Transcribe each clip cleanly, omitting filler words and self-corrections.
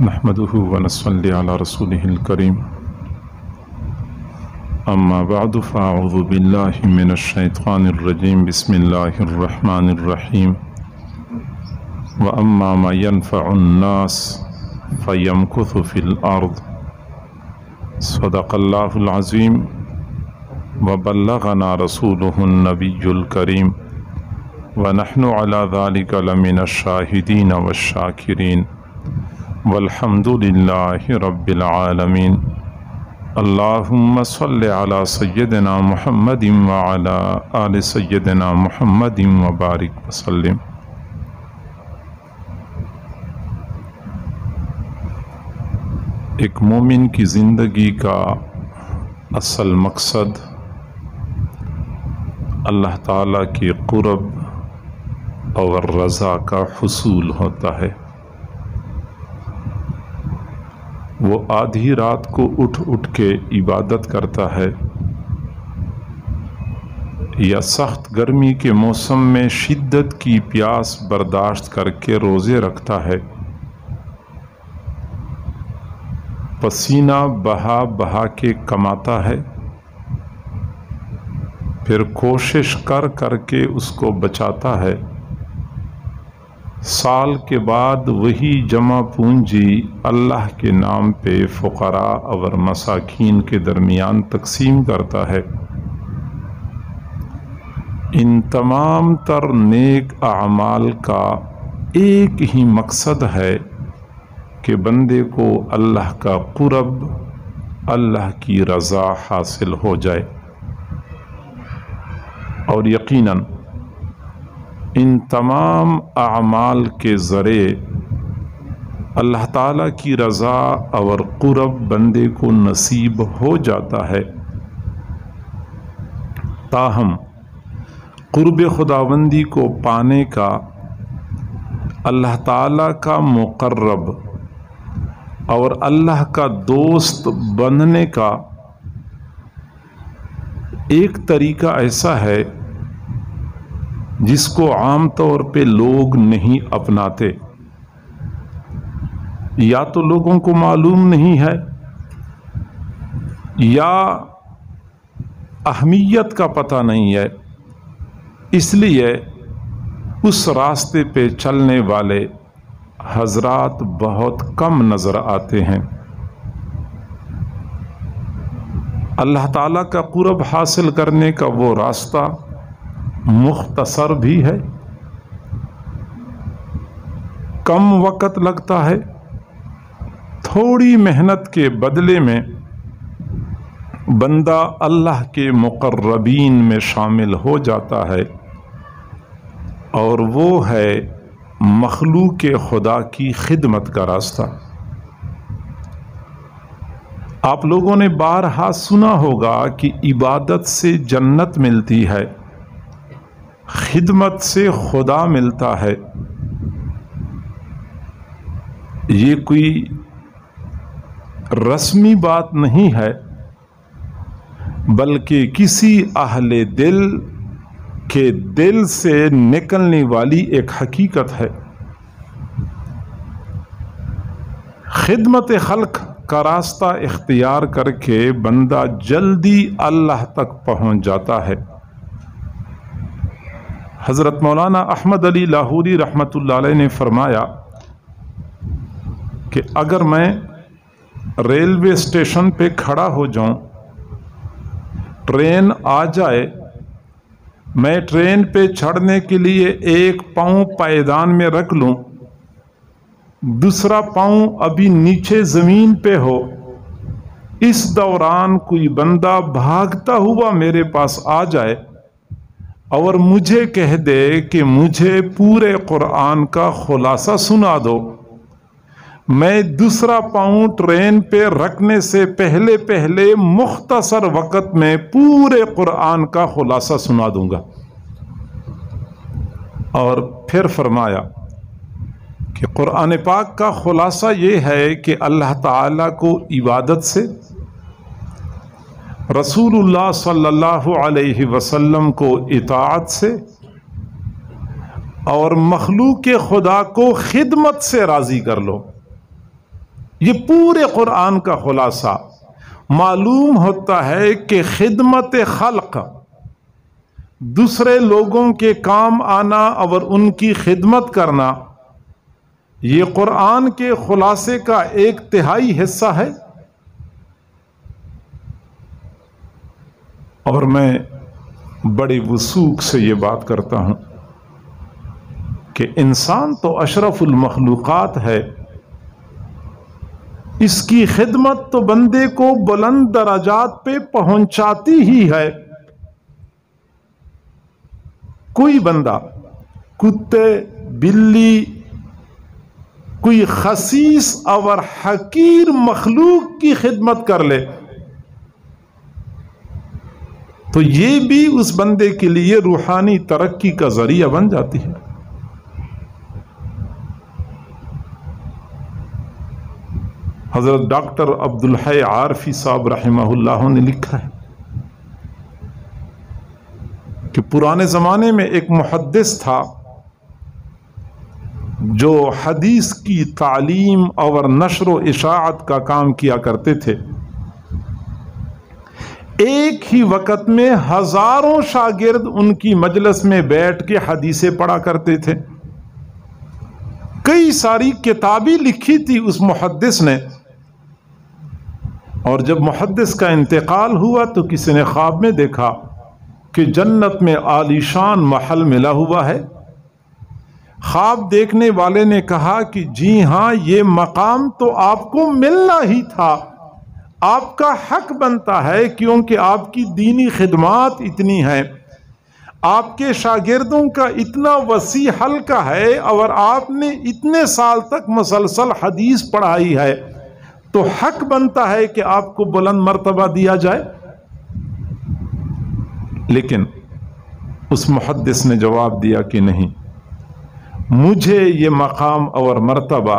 نحمده ونصلي على رسوله الكريم أما بعد فأعوذ بالله من الشيطان الرجيم بسم الله الرحمن الرحيم وأما ما ينفع الناس فيمكث في الأرض صدق الله العظيم وبلغنا رسوله النبي الكريم ونحن على ذلك لمن الشاهدين والشاكرين والحمد لله رب العالمين اللهم صل على سيدنا محمد وعلى آل سيدنا محمد وبارك وسلم۔ ایک مومن کی زندگی کا اصل مقصد اللہ تعالیٰ کی قرب اور رضا کا حصول ہوتا ہے۔ وہ آدھی رات کو اٹھ کے عبادت کرتا ہے یا سخت گرمی کے موسم میں شدت کی پیاس برداشت کر کے روزے رکھتا ہے، پسینہ بہا بہا کے کماتا ہے، پھر کوشش کر کے اس کو بچاتا ہے، سال کے بعد وہی جمع پونجی اللہ کے نام پہ فقراء اور مساکین کے درمیان تقسیم کرتا ہے۔ ان تمام تر نیک اعمال کا ایک ہی مقصد ہے کہ بندے کو اللہ کا قرب، اللہ کی رضا حاصل ہو جائے، اور یقیناً ان تمام اعمال کے ذریعے اللہ تعالیٰ کی رضا اور قرب بندے کو نصیب ہو جاتا ہے۔ تاہم قرب خداوندی کو پانے کا، اللہ تعالیٰ کا مقرب اور اللہ کا دوست بننے کا ایک طریقہ ایسا ہے جس کو عام طور پہ لوگ نہیں اپناتے، یا تو لوگوں کو معلوم نہیں ہے یا اہمیت کا پتہ نہیں ہے، اس لیے اس راستے پہ چلنے والے حضرات بہت کم نظر آتے ہیں۔ اللہ تعالیٰ کا قرب حاصل کرنے کا وہ راستہ مختصر بھی ہے، کم وقت لگتا ہے، تھوڑی محنت کے بدلے میں بندہ اللہ کے مقربین میں شامل ہو جاتا ہے، اور وہ ہے مخلوق خدا کی خدمت کا راستہ۔ آپ لوگوں نے بارہا سنا ہوگا کہ عبادت سے جنت ملتی ہے، خدمت سے خدا ملتا ہے۔ یہ کوئی رسمی بات نہیں ہے، بلکہ کسی اہل دل کے دل سے نکلنے والی ایک حقیقت ہے۔ خدمت خلق کا راستہ اختیار کر کے بندہ جلدی اللہ تک پہنچ جاتا ہے۔ حضرت مولانا احمد علی لاہوری رحمۃ اللہ علیہ نے فرمایا کہ اگر میں ریلوے اسٹیشن پہ کھڑا ہو جاؤں، ٹرین آ جائے، میں ٹرین پہ چڑھنے کے لیے ایک پاؤں پائیدان میں رکھ لوں، دوسرا پاؤں ابھی نیچے زمین پہ ہو، اس دوران کوئی بندہ بھاگتا ہوا میرے پاس آ جائے اور مجھے کہہ دے کہ مجھے پورے قرآن کا خلاصہ سنا دو، میں دوسرا پاؤں ٹرین پہ رکھنے سے پہلے مختصر وقت میں پورے قرآن کا خلاصہ سنا دوں گا۔ اور پھر فرمایا کہ قرآن پاک کا خلاصہ یہ ہے کہ اللہ تعالیٰ کو عبادت سے، رسول اللہ صلی اللہ علیہ وسلم کو اطاعت سے، اور مخلوق خدا کو خدمت سے راضی کر لو۔ یہ پورے قرآن کا خلاصہ معلوم ہوتا ہے کہ خدمت خلق، دوسرے لوگوں کے کام آنا اور ان کی خدمت کرنا، یہ قرآن کے خلاصے کا 1/3 حصہ ہے۔ اور میں بڑی وثوق سے یہ بات کرتا ہوں کہ انسان تو اشرف المخلوقات ہے، اس کی خدمت تو بندے کو بلند درجات پہ پہنچاتی ہی ہے۔ کوئی بندہ کتے، بلی، کوئی خسیس اور حقیر مخلوق کی خدمت کر لے تو یہ بھی اس بندے کے لیے روحانی ترقی کا ذریعہ بن جاتی ہے۔ حضرت ڈاکٹر عبدالحی عارفی صاحب رحمہ اللہ نے لکھا ہے کہ پرانے زمانے میں ایک محدث تھا جو حدیث کی تعلیم اور نشر و اشاعت کا کام کیا کرتے تھے۔ ایک ہی وقت میں ہزاروں شاگرد ان کی مجلس میں بیٹھ کے حدیثیں پڑھا کرتے تھے۔ کئی ساری کتابیں لکھی تھی اس محدث نے، اور جب محدث کا انتقال ہوا تو کسی نے خواب میں دیکھا کہ جنت میں عالیشان محل ملا ہوا ہے۔ خواب دیکھنے والے نے کہا کہ جی ہاں، یہ مقام تو آپ کو ملنا ہی تھا، آپ کا حق بنتا ہے، کیونکہ آپ کی دینی خدمات اتنی ہیں، آپ کے شاگردوں کا اتنا وسیع حلقہ ہے، اور آپ نے اتنے سال تک مسلسل حدیث پڑھائی ہے، تو حق بنتا ہے کہ آپ کو بلند مرتبہ دیا جائے۔ لیکن اس محدث نے جواب دیا کہ نہیں، مجھے یہ مقام اور مرتبہ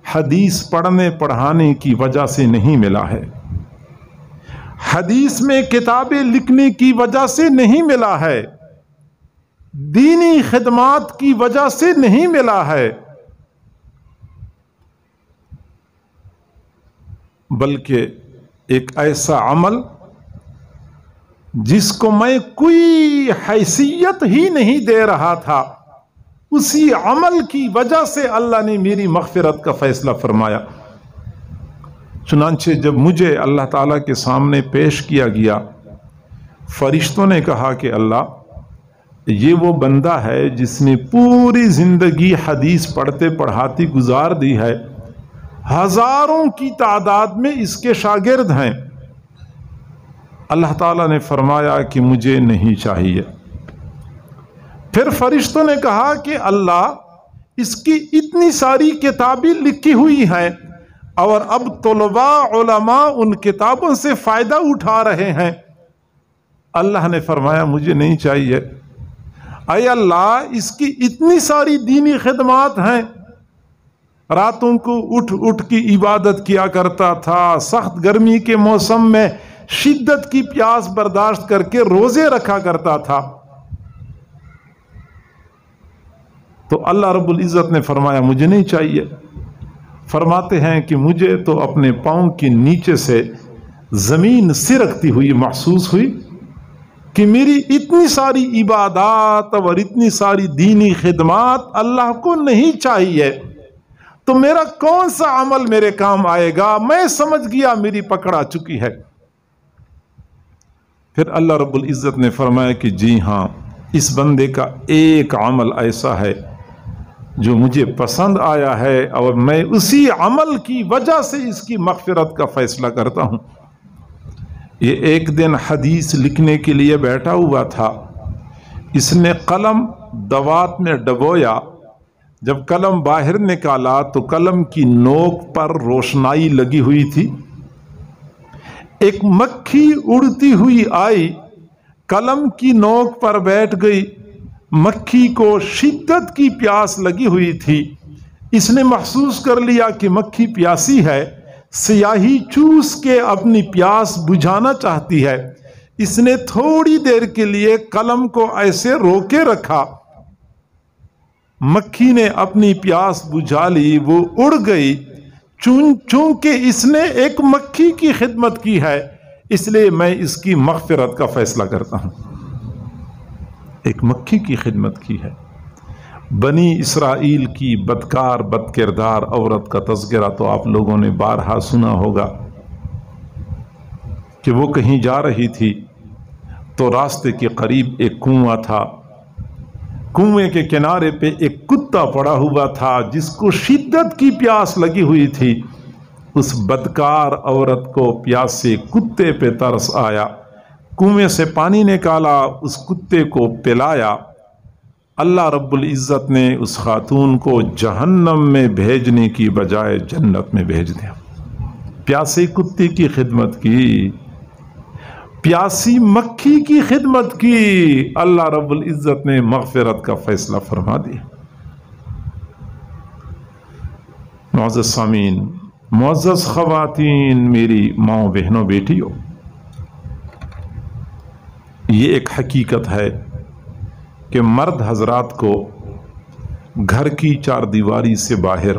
حدیث پڑھنے پڑھانے کی وجہ سے نہیں ملا ہے، حدیث میں کتابیں لکھنے کی وجہ سے نہیں ملا ہے، دینی خدمات کی وجہ سے نہیں ملا ہے، بلکہ ایک ایسا عمل جس کو میں کوئی حیثیت ہی نہیں دے رہا تھا، اسی عمل کی وجہ سے اللہ نے میری مغفرت کا فیصلہ فرمایا۔ چنانچہ جب مجھے اللہ تعالیٰ کے سامنے پیش کیا گیا، فرشتوں نے کہا کہ اللہ، یہ وہ بندہ ہے جس نے پوری زندگی حدیث پڑھتے پڑھاتی گزار دی ہے، ہزاروں کی تعداد میں اس کے شاگرد ہیں۔ اللہ تعالیٰ نے فرمایا کہ مجھے نہیں چاہیے۔ پھر فرشتوں نے کہا کہ اللہ، اس کی اتنی ساری کتابیں لکھی ہوئی ہیں، اور اب طلباء علماء ان کتابوں سے فائدہ اٹھا رہے ہیں۔ اللہ نے فرمایا مجھے نہیں چاہیے۔ اے اللہ، اس کی اتنی ساری دینی خدمات ہیں، راتوں کو اٹھ اٹھ کی عبادت کیا کرتا تھا، سخت گرمی کے موسم میں شدت کی پیاس برداشت کر کے روزے رکھا کرتا تھا۔ تو اللہ رب العزت نے فرمایا مجھے نہیں چاہیے۔ فرماتے ہیں کہ مجھے تو اپنے پاؤں کے نیچے سے زمین سرکتی ہوئی محسوس ہوئی کہ میری اتنی ساری عبادات اور اتنی ساری دینی خدمات اللہ کو نہیں چاہیے، تو میرا کون سا عمل میرے کام آئے گا؟ میں سمجھ گیا میری پکڑ آ چکی ہے۔ پھر اللہ رب العزت نے فرمایا کہ جی ہاں، اس بندے کا ایک عمل ایسا ہے جو مجھے پسند آیا ہے، اور میں اسی عمل کی وجہ سے اس کی مغفرت کا فیصلہ کرتا ہوں۔ یہ ایک دن حدیث لکھنے کے لیے بیٹھا ہوا تھا، اس نے قلم دوات میں ڈبویا، جب قلم باہر نکالا تو قلم کی نوک پر روشنائی لگی ہوئی تھی۔ ایک مکھی اڑتی ہوئی آئی، قلم کی نوک پر بیٹھ گئی۔ مکھی کو شدت کی پیاس لگی ہوئی تھی، اس نے محسوس کر لیا کہ مکھی پیاسی ہے، سیاہی چوس کے اپنی پیاس بجھانا چاہتی ہے۔ اس نے تھوڑی دیر کے لیے قلم کو ایسے روکے رکھا، مکھی نے اپنی پیاس بجھا لی، وہ اڑ گئی۔ چونکہ اس نے ایک مکھی کی خدمت کی ہے اس لیے میں اس کی مغفرت کا فیصلہ کرتا ہوں۔ ایک مکھی کی خدمت کی ہے۔ بنی اسرائیل کی بدکار بد کردار عورت کا تذکرہ تو آپ لوگوں نے بارہا سنا ہوگا کہ وہ کہیں جا رہی تھی تو راستے کے قریب ایک کنواں تھا۔ کنویں کے کنارے پہ ایک کتا پڑا ہوا تھا جس کو شدت کی پیاس لگی ہوئی تھی۔ اس بدکار عورت کو پیاس سے کتے پہ ترس آیا، کنویں سے پانی نکالا، اس کتے کو پلایا۔ اللہ رب العزت نے اس خاتون کو جہنم میں بھیجنے کی بجائے جنت میں بھیج دیا۔ پیاسے کتے کی خدمت کی، پیاسی مکھی کی خدمت کی، اللہ رب العزت نے مغفرت کا فیصلہ فرما دیا۔ معزز سامعین، معزز خواتین، میری ماں بہنوں بیٹیوں، یہ ایک حقیقت ہے کہ مرد حضرات کو گھر کی چار دیواری سے باہر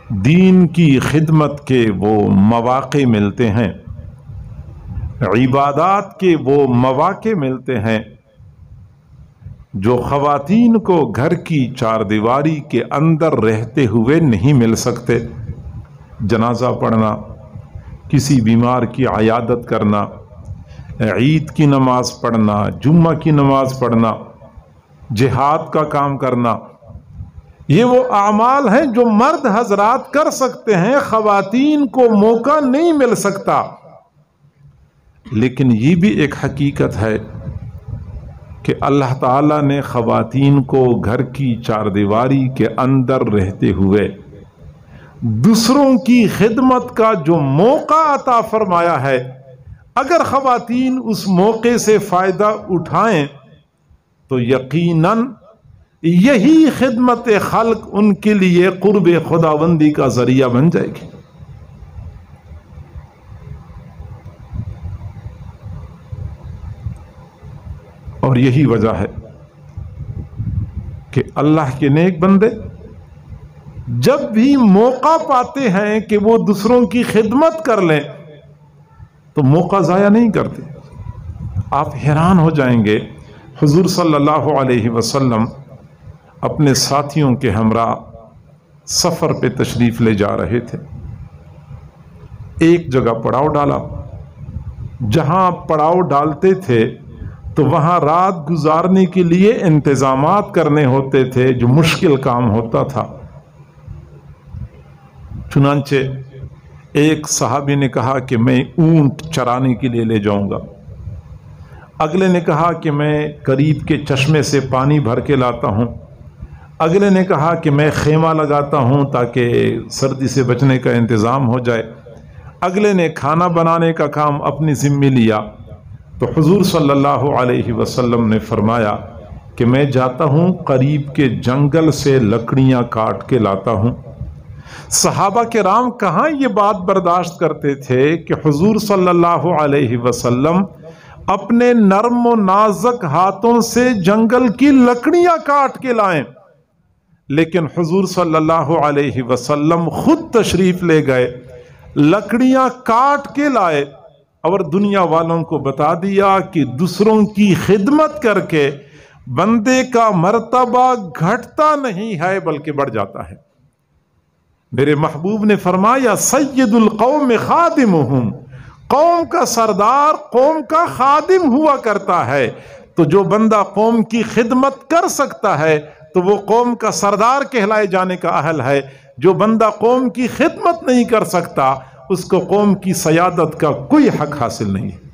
دین کی خدمت کے وہ مواقع ملتے ہیں، عبادات کے وہ مواقع ملتے ہیں جو خواتین کو گھر کی چار دیواری کے اندر رہتے ہوئے نہیں مل سکتے۔ جنازہ پڑھنا، کسی بیمار کی عیادت کرنا، عید کی نماز پڑھنا، جمعہ کی نماز پڑھنا، جہاد کا کام کرنا، یہ وہ اعمال ہیں جو مرد حضرات کر سکتے ہیں، خواتین کو موقع نہیں مل سکتا۔ لیکن یہ بھی ایک حقیقت ہے کہ اللہ تعالیٰ نے خواتین کو گھر کی چار دیواری کے اندر رہتے ہوئے دوسروں کی خدمت کا جو موقع عطا فرمایا ہے، اگر خواتین اس موقع سے فائدہ اٹھائیں تو یقیناً یہی خدمت خلق ان کے لیے قرب خداوندی کا ذریعہ بن جائے گی۔ اور یہی وجہ ہے کہ اللہ کے نیک بندے جب بھی موقع پاتے ہیں کہ وہ دوسروں کی خدمت کر لیں تو موقع ضائع نہیں کرتے۔ آپ حیران ہو جائیں گے، حضور صلی اللہ علیہ وسلم اپنے ساتھیوں کے ہمراہ سفر پہ تشریف لے جا رہے تھے۔ ایک جگہ پڑاؤ ڈالا، جہاں پڑاؤ ڈالتے تھے تو وہاں رات گزارنے کے لیے انتظامات کرنے ہوتے تھے جو مشکل کام ہوتا تھا۔ چنانچہ ایک صحابی نے کہا کہ میں اونٹ چرانے کے لیے لے جاؤں گا، اگلے نے کہا کہ میں قریب کے چشمے سے پانی بھر کے لاتا ہوں، اگلے نے کہا کہ میں خیمہ لگاتا ہوں تاکہ سردی سے بچنے کا انتظام ہو جائے، اگلے نے کھانا بنانے کا کام اپنی ذمہ لیا۔ تو حضور صلی اللہ علیہ وسلم نے فرمایا کہ میں جاتا ہوں قریب کے جنگل سے لکڑیاں کاٹ کے لاتا ہوں۔ صحابہ کرام کہاں یہ بات برداشت کرتے تھے کہ حضور صلی اللہ علیہ وسلم اپنے نرم و نازک ہاتھوں سے جنگل کی لکڑیاں کاٹ کے لائیں، لیکن حضور صلی اللہ علیہ وسلم خود تشریف لے گئے، لکڑیاں کاٹ کے لائے اور دنیا والوں کو بتا دیا کہ دوسروں کی خدمت کر کے بندے کا مرتبہ گھٹتا نہیں ہے بلکہ بڑھ جاتا ہے۔ میرے محبوب نے فرمایا سید القوم خادمہم، قوم کا سردار قوم کا خادم ہوا کرتا ہے، تو جو بندہ قوم کی خدمت کر سکتا ہے تو وہ قوم کا سردار کہلائے جانے کا اہل ہے۔ جو بندہ قوم کی خدمت نہیں کر سکتا اس کو قوم کی سیادت کا کوئی حق حاصل نہیں ہے۔